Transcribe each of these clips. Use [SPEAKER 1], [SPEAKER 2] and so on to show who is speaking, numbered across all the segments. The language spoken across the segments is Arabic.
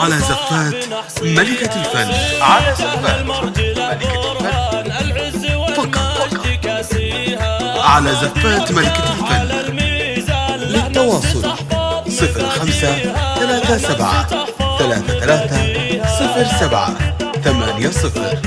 [SPEAKER 1] على زفات ملكة الفن. على زفات ملكة الفن فقط. على زفات ملكة الفن. للتواصل 05-37-33-07-80.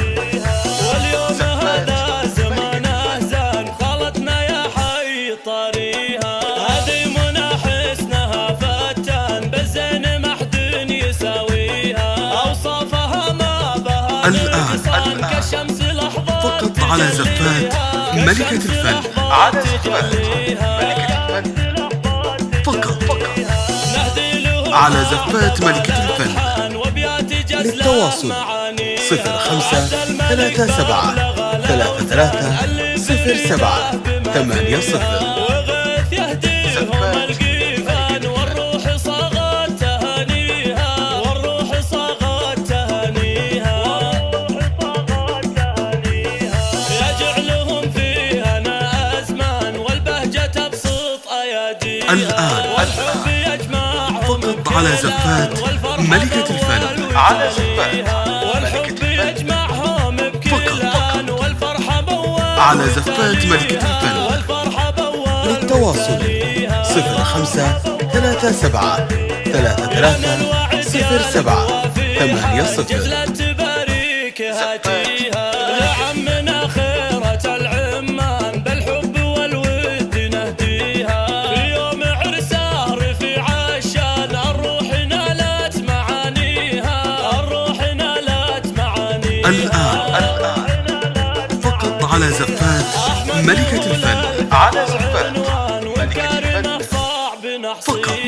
[SPEAKER 2] واليوم هذا زمانه زان خلطنا يا حي طريها، هذه منى حسنها فتان بالزين ما حد يساويها، اوصافها ما بها
[SPEAKER 1] الآن
[SPEAKER 2] كشمس لحظات
[SPEAKER 1] فقط على زفات ملكة الفن. على زفات ملكة الفن فقط. على زفات ملكة الفن.
[SPEAKER 2] للتواصل
[SPEAKER 1] 05-37-33-07-80.
[SPEAKER 2] وغيث يهديهم القيفان والروح صاغت تهانيها، والروح صاغت تهانيها، يجعلهم فيها انا ازمان والبهجة تبسط اياديها.
[SPEAKER 1] الآن
[SPEAKER 2] والحب يجمعهم
[SPEAKER 1] فقط على زفات ملكة الفن. على زفات
[SPEAKER 2] والحب يجمعهم بكل آن والفرحة بواب
[SPEAKER 1] على زفات ملكة الفن.
[SPEAKER 2] والفرحة بواب
[SPEAKER 1] للتواصل 05-37-33-07-80.
[SPEAKER 2] جزلة تباريك هاتيها لعمنا خيرة العمان بالحب والود نهديها، في يوم عرسه رفيع الشان الروح نالت معانيها، الروح نالت معانيها.
[SPEAKER 1] الآن فقط على زفات ملكة الفن. على زفات ملكة الفن فقط.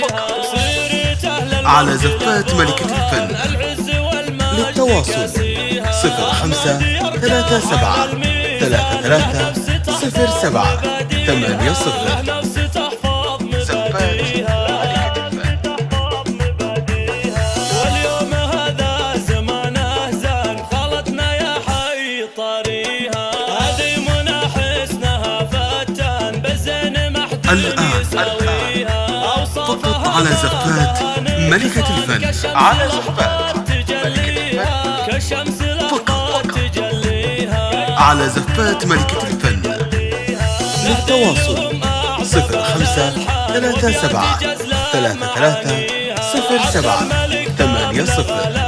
[SPEAKER 1] على زفات ملكة الفن. للتواصل 05-37-33-07-80. زفات ملكة الفن.
[SPEAKER 2] واليوم هذا زمانه زان خلطنا يا حي طريها، هذه منى حسنها فتان بالزين ما حد يساويها،
[SPEAKER 1] فقط على زفات ملكة الفن. على زفات ملكة الفن
[SPEAKER 2] كشمس
[SPEAKER 1] فقط.
[SPEAKER 2] تجليها.
[SPEAKER 1] على زفات ملكة الفن. للتواصل 05-37-33-07-80.